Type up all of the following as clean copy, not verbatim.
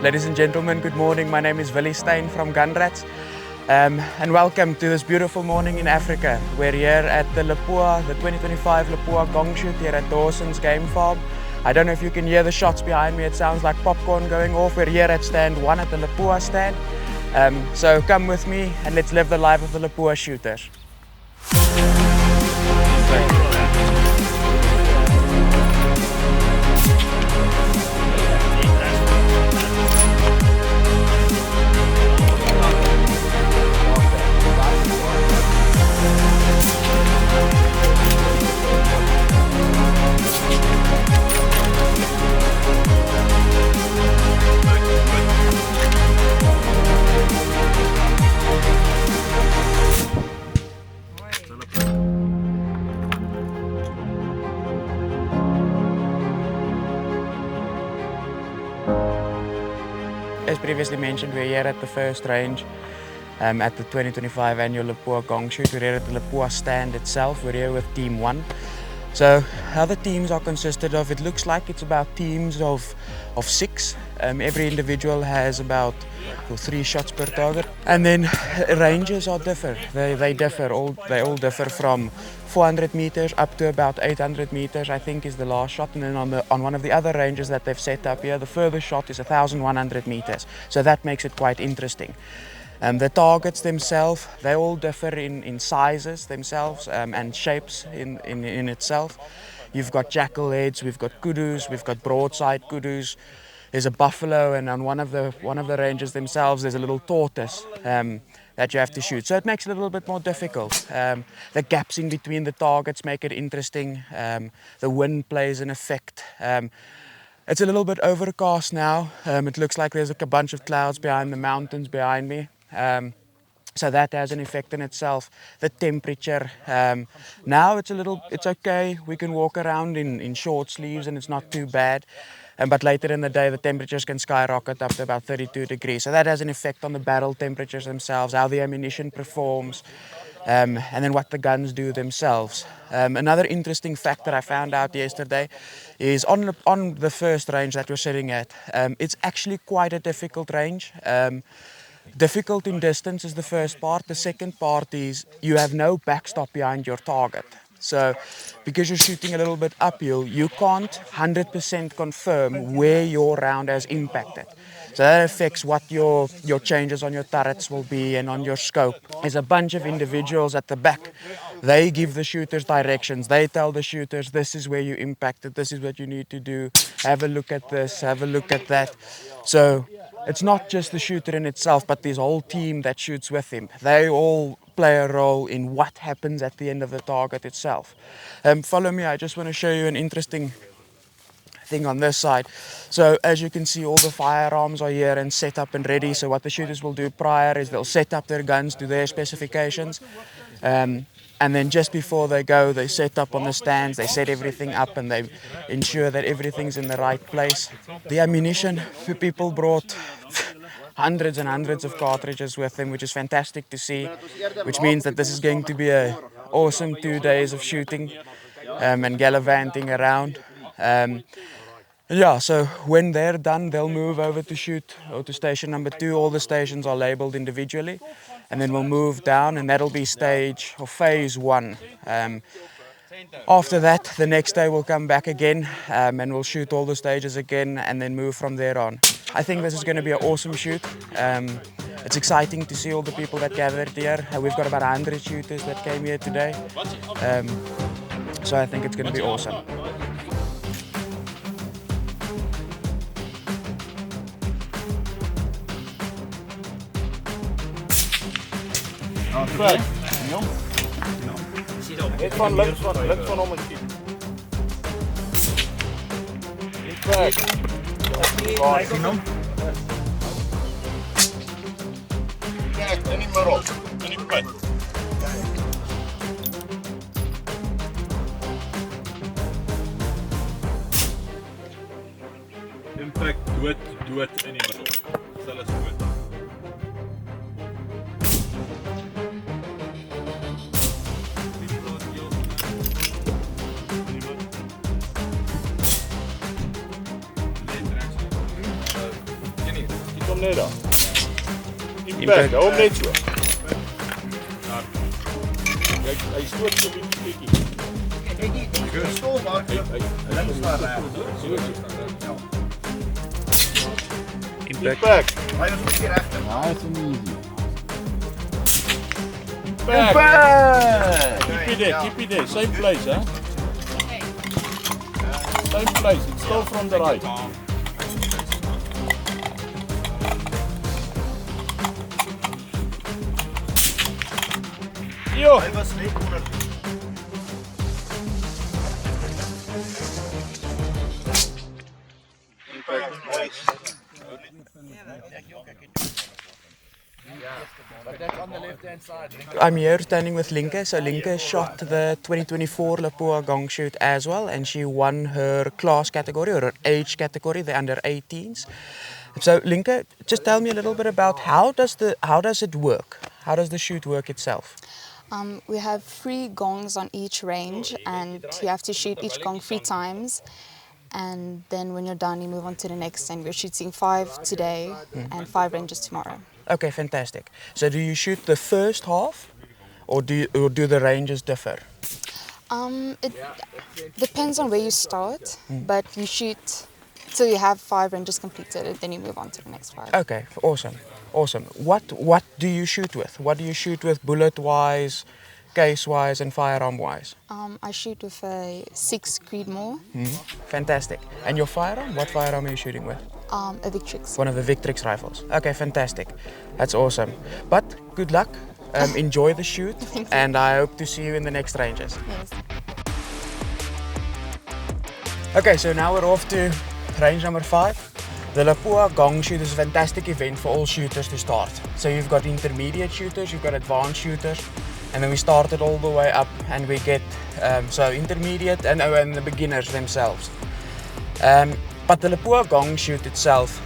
Ladies and gentlemen, good morning. My name is Willie Steyn from Gunrats, and welcome to this beautiful morning in Africa. We're here at the 2025 Lapua Gong shoot here at Dawson's game farm. I don't know if you can hear the shots behind me. It sounds like popcorn going off. We're here at stand 1 at the Lapua stand. So come with me and let's live the life of the Lapua shooters. As previously mentioned, we're here at the first range at the 2025 annual Lapua Gong shoot. We're here at the Lapua stand itself. We're here with Team 1. So how the teams are consisted of, it looks like it's about teams of 6. Every individual has about 3 shots per target. And then ranges are different. They all differ from 400 meters up to about 800 meters, I think, is the last shot. And then on one of the other ranges that they've set up here, the furthest shot is 1,100 meters. So that makes it quite interesting. The targets themselves, they all differ in sizes themselves and shapes in itself. You've got jackal heads, we've got kudus, we've got broadside kudus. There's a buffalo, and on one of the ranges themselves, there's a little tortoise that you have to shoot. So it makes it a little bit more difficult. The gaps in between the targets make it interesting. The wind plays an effect. It's a little bit overcast now. It looks like there's a bunch of clouds behind the mountains behind me. So that has an effect in itself. The temperature, now it's okay. We can walk around in short sleeves and it's not too bad. But later in the day, the temperatures can skyrocket up to about 32 degrees. So that has an effect on the barrel temperatures themselves, how the ammunition performs, and then what the guns do themselves. Another interesting fact that I found out yesterday is on the first range that we're sitting at, it's actually quite a difficult range. Difficult in distance is the first part. The second part is you have no backstop behind your target. So because you're shooting a little bit uphill, you can't 100% confirm where your round has impacted. So that affects what your changes on your turrets will be and on your scope. There's a bunch of individuals at the back. They give the shooters directions. They tell the shooters, this is where you impacted, this is what you need to do. Have a look at this, have a look at that. So it's not just the shooter in itself, but this whole team that shoots with him. They all play a role in what happens at the end of the target itself. Follow me, I just want to show you an interesting thing on this side. So as you can see, all the firearms are here and set up and ready. So what the shooters will do prior is they'll set up their guns to their specifications. And then just before they go, they set up on the stands, they set everything up and they ensure that everything's in the right place. The ammunition, people brought hundreds and hundreds of cartridges with them, which is fantastic to see, which means that this is going to be an awesome 2 days of shooting and gallivanting around. Yeah, so when they're done, they'll move over to shoot or to station number 2. All the stations are labeled individually, and then we'll move down, and that'll be stage or phase 1. After that, the next day we'll come back again and we'll shoot all the stages again and then move from there on. I think this is going to be an awesome shoot. It's exciting to see all the people that gathered here. We've got about 100 shooters that came here today. So I think it's going to be awesome. Right. Net van links van hom is Kijk, in die middel, in die pit. Impact, dood in die middel. Stel is dood. hom net daar. Impact, hou hom net so. Kijk, hy stoot so 'n bietjie. Impact. Hy was net regter. Nice and easy. Impact. Keep it there, same place, huh? Same place, it's still from the right. Yo! Hy was net onder. I'm here standing with Linke. So Linke shot the 2024 Lapua Gong shoot as well, and she won her class category or her age category, the under 18s. So Linke, just tell me a little bit about how does it work? How does the shoot work itself? We have 3 gongs on each range, and you have to shoot each gong 3 times. And then when you're done, you move on to the next, and we're shooting 5 today and 5 ranges tomorrow. Okay, fantastic. So do you shoot the first half, or do the ranges differ? It depends on where you start, but you shoot till you have 5 ranges completed, and then you move on to the next 5. Okay, awesome. What do you shoot with? What do you shoot with bullet-wise, case-wise, and firearm-wise? I shoot with a 6 Creedmoor, Fantastic. And your firearm? What firearm are you shooting with? a Victrix. One of the Victrix rifles. Okay, fantastic. That's awesome. But good luck. Enjoy the shoot, and I hope to see you in the next ranges. Yes. Okay, so now we're off to range number 5. The Lapua Gong shoot is a fantastic event for all shooters to start. So you've got intermediate shooters, you've got advanced shooters, and then we started all the way up, and we get so intermediate and the beginners themselves. But the Lapua Gong shoot itself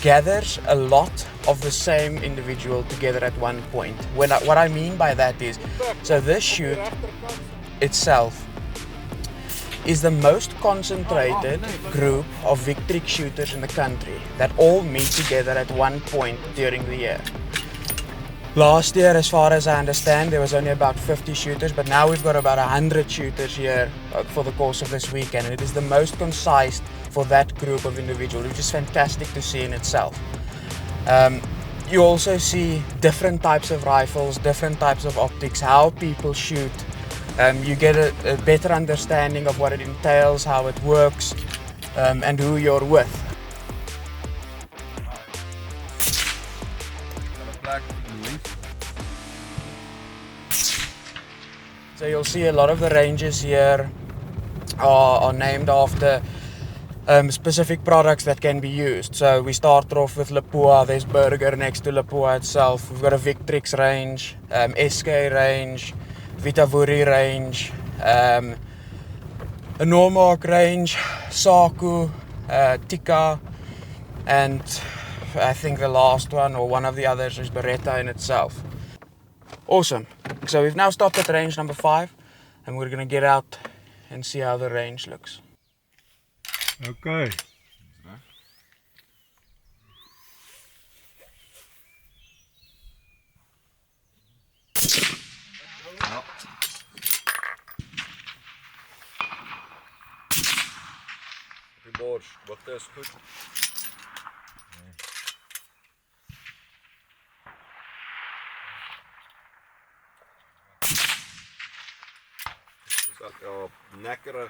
gathers a lot of the same individual together at one point. What I mean by that is, so this shoot itself is the most concentrated group of Victrix shooters in the country that all meet together at one point during the year. Last year, as far as I understand, there was only about 50 shooters, but now we've got about 100 shooters here for the course of this weekend, and it is the most concise for that group of individuals, which is fantastic to see in itself. You also see different types of rifles, different types of optics, how people shoot. You get a better understanding of what it entails, how it works, and who you're with. So you'll see a lot of the ranges here are named after specific products that can be used. So we start off with Lapua, there's Burger next to Lapua itself. We've got a Victrix range, SK range, Vitavuri range, a Normark range, Saku, Tika, and I think the last one or one of the others is Beretta in itself. Awesome. So we've now stopped at range number 5, and we're going to get out and see how the range looks. Okay. Die bors, wat is goed. Dis al nekkerig.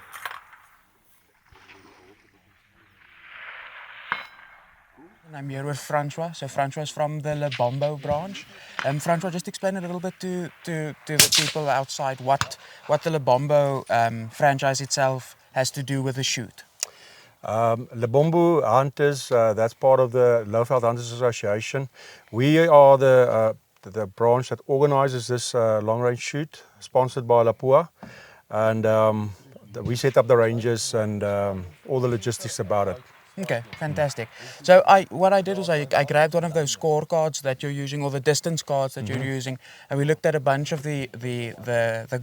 And I'm here with Francois. So Francois is from the Lebombo branch. Francois, just explain a little bit to the people outside what the Lebombo franchise itself has to do with the shoot. Lebombo Hunters, that's part of the Lowveld Hunters Association. We are the branch that organizes this long-range shoot, sponsored by Lapua, and we set up the ranges and all the logistics about it. Okay, fantastic. So what I did was I grabbed one of those scorecards that you're using, or the distance cards that you're using, and we looked at a bunch of the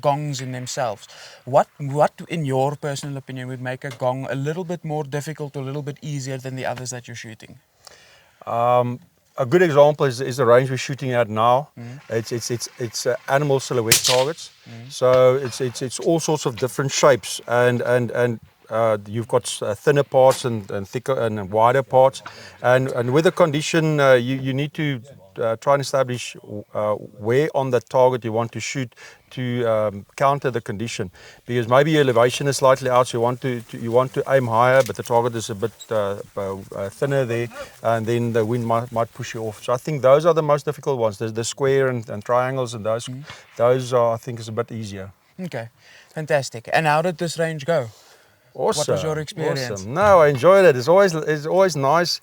gongs in themselves. What in your personal opinion would make a gong a little bit more difficult or a little bit easier than the others that you're shooting? a good example is the range we're shooting at now. It's animal silhouette targets. So it's all sorts of different shapes, and you've got thinner parts and thicker and wider parts, and with the condition you need to try and establish where on the target you want to shoot to counter the condition, because maybe your elevation is slightly out, so you want to aim higher, but the target is a bit thinner there, and then the wind might push you off. So I think those are the most difficult ones. There's the square and triangles, and those are, I think, is a bit easier. Okay, fantastic. And how did this range go? Awesome. What was your experience? Awesome. No, I enjoyed it. It's always nice.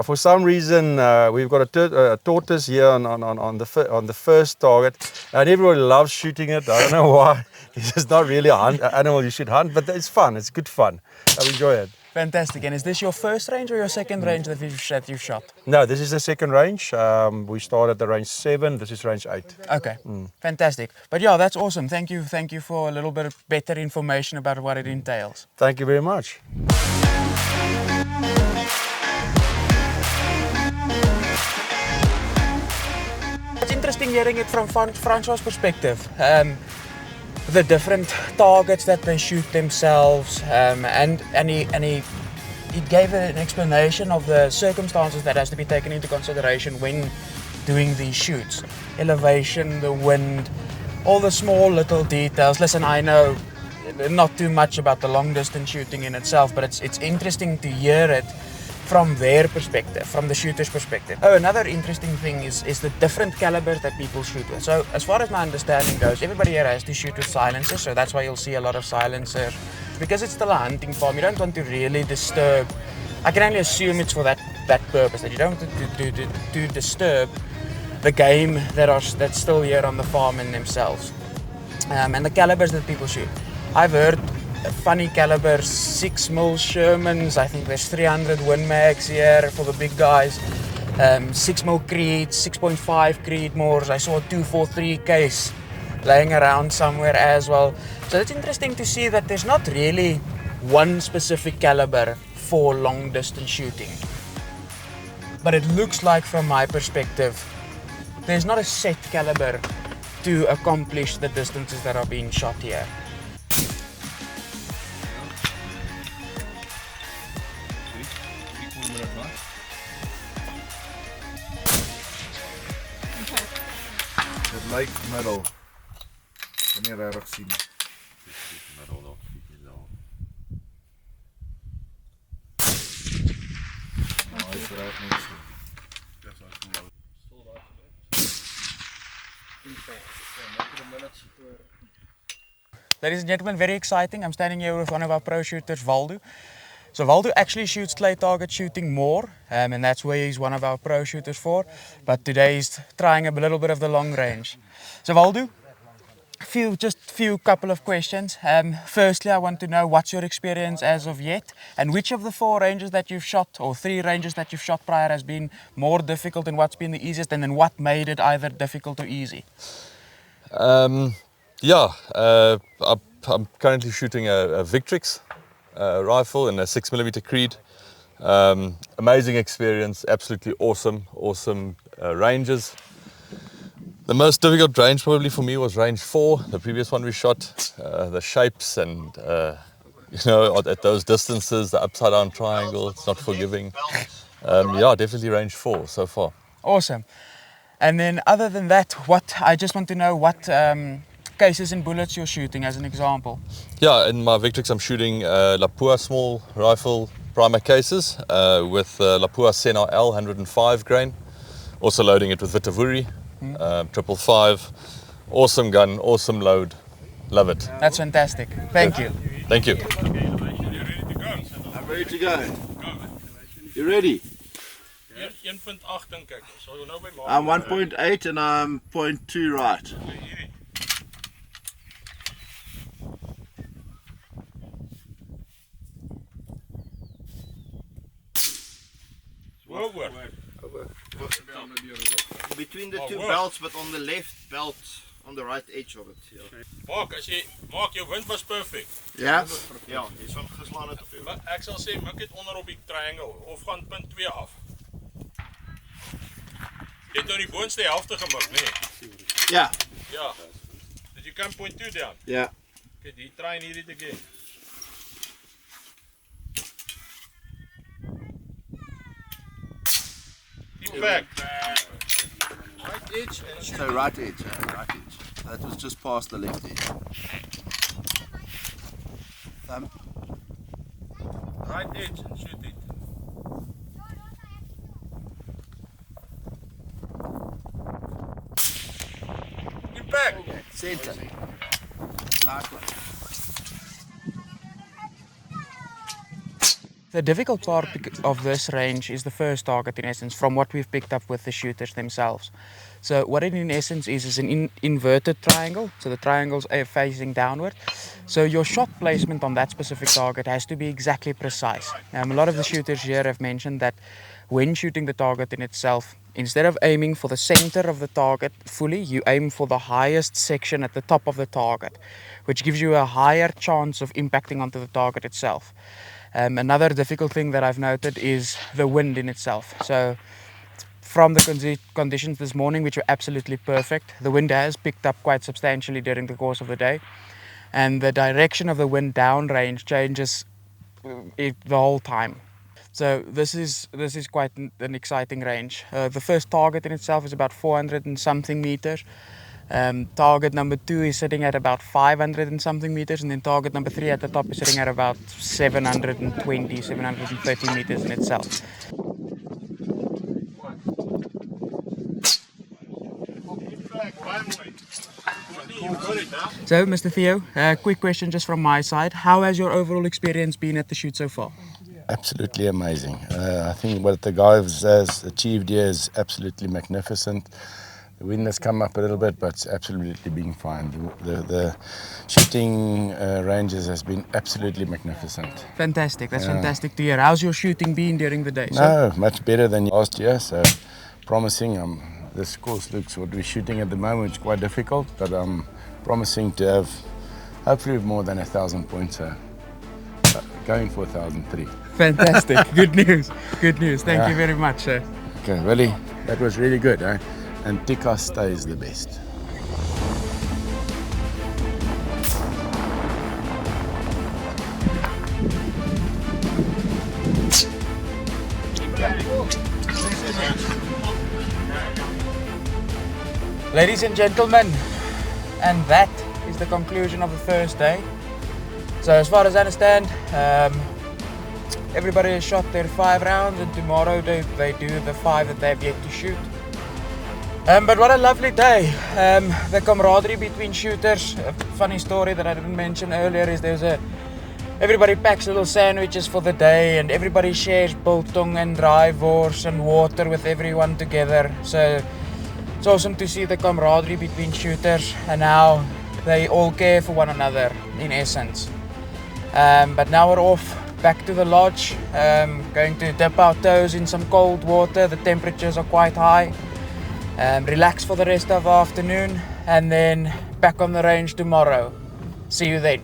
For some reason, we've got a tortoise here on the first target, and everybody loves shooting it. I don't know why. It's just not really an animal you should hunt, but it's fun. It's good fun. I enjoy it. Fantastic. And is this your first range or your second range that you've shot? No, this is the second range. We started at the range 7. This is range 8. Okay, fantastic. But yeah, that's awesome. Thank you for a little bit of better information about what it entails. Thank you very much. It's interesting hearing it from Francois' perspective. The different targets that they shoot themselves, and he gave an explanation of the circumstances that has to be taken into consideration when doing these shoots. Elevation, the wind, all the small little details. Listen, I know not too much about the long distance shooting in itself, but it's interesting to hear it from their perspective, from the shooter's perspective. Oh, another interesting thing is the different calibers that people shoot with. So as far as my understanding goes, everybody here has to shoot with silencers, so that's why you'll see a lot of silencers. Because it's still a hunting farm, you don't want to really disturb. I can only assume it's for that purpose, that you don't want to disturb the game that's still here on the farm in themselves. And the calibers that people shoot. I've heard funny calibers, 6mm Shermans, I think there's 300 Win Mags here for the big guys, 6mm Creeds, 6.5 Creedmoors, I saw a 243 case laying around somewhere as well. So it's interesting to see that there's not really one specific caliber for long distance shooting. But it looks like, from my perspective, there's not a set caliber to accomplish the distances that are being shot here. Lyk middel. Kan nie regtig sien. Middel daar. Hy is reg nie sien. Ladies and gentlemen, very exciting. I'm standing here with one of our pro shooters, Waldo. So Waldo actually shoots clay target shooting more, and that's where he's one of our pro shooters for. But today he's trying a little bit of the long range. So Waldo, just few couple of questions. Firstly, I want to know what's your experience as of yet, and which of the 4 ranges that you've shot, or 3 ranges that you've shot prior, has been more difficult, and what's been the easiest, and then what made it either difficult or easy? I'm currently shooting a Victrix rifle in a 6mm Creed. Amazing experience, absolutely awesome ranges. The most difficult range probably for me was range 4, the previous one we shot. The shapes and at those distances, the upside down triangle, it's not forgiving. Definitely range 4 so far. Awesome. And then other than that, I just want to know what cases and bullets you're shooting as an example. Yeah, in my Victrix I'm shooting Lapua small rifle primer cases with Lapua Sena L 105 grain. Also loading it with Vitavuri, 555. Awesome gun, awesome load. Love it. That's fantastic. Thank you. Thank you. I'm ready to go. You ready? 1.8 dink ek. So nou by maak. I'm 1.8 and I'm 0.2 right. Over. Between the two belts, but on the left belt, on the right edge of it. Mark, jou wind was perfect. Ja? Ja, jy is geslaan het op jou. Maar ek sal sê mik dit onder op die triangle of gaan punt 2 af. Jy het nou die boonste helfte gemaak, nee? Yeah. Ja. Did you come point 2 down? Yeah. Okay, do you try and hit it again? Keep back. Right edge and shoot. So right edge, right edge. That was just past the left edge. Thumb. Right edge and shoot it. Keep back. Center. That one. The difficult part of this range is the first target, in essence, from what we've picked up with the shooters themselves. So what it in essence is an inverted triangle. So the triangles are facing downward. So your shot placement on that specific target has to be exactly precise. A lot of the shooters here have mentioned that when shooting the target in itself, instead of aiming for the center of the target fully, you aim for the highest section at the top of the target, which gives you a higher chance of impacting onto the target itself. Another difficult thing that I've noted is the wind in itself. So from the conditions this morning, which were absolutely perfect, the wind has picked up quite substantially during the course of the day. And the direction of the wind downrange changes the whole time. So this is quite an exciting range. The first target in itself is about 400 and something meters. Target number 2 is sitting at about 500 and something meters, and then target number 3 at the top is sitting at about 720, 730 meters in itself. So, Mr. Theo, quick question just from my side. How has your overall experience been at the shoot so far? Absolutely amazing. I think what the guys has achieved here is absolutely magnificent. The wind has come up a little bit, but it's absolutely been fine. The shooting ranges has been absolutely magnificent. Fantastic, that's fantastic to hear. How's your shooting been during the day? No, much better than last year, so promising. This course looks what we're shooting at the moment, it's quite difficult, but I'm promising to have hopefully more than 1,000 points. Going for 1,003. Fantastic, good news, good news. Thank you very much, sir. Okay, really, that was really good, eh? And Tika stays the best. Ladies and gentlemen, and that is the conclusion of the first day. So as far as I understand, everybody has shot their 5 rounds, and tomorrow they do the 5 that they have yet to shoot. But what a lovely day. The camaraderie between shooters. A funny story that I didn't mention earlier is everybody packs little sandwiches for the day, and everybody shares biltong and raaivors and water with everyone together. So it's awesome to see the camaraderie between shooters and how they all care for one another in essence. But now we're off back to the lodge, going to dip our toes in some cold water. The temperatures are quite high. Relax for the rest of the afternoon, and then back on the range tomorrow. See you then.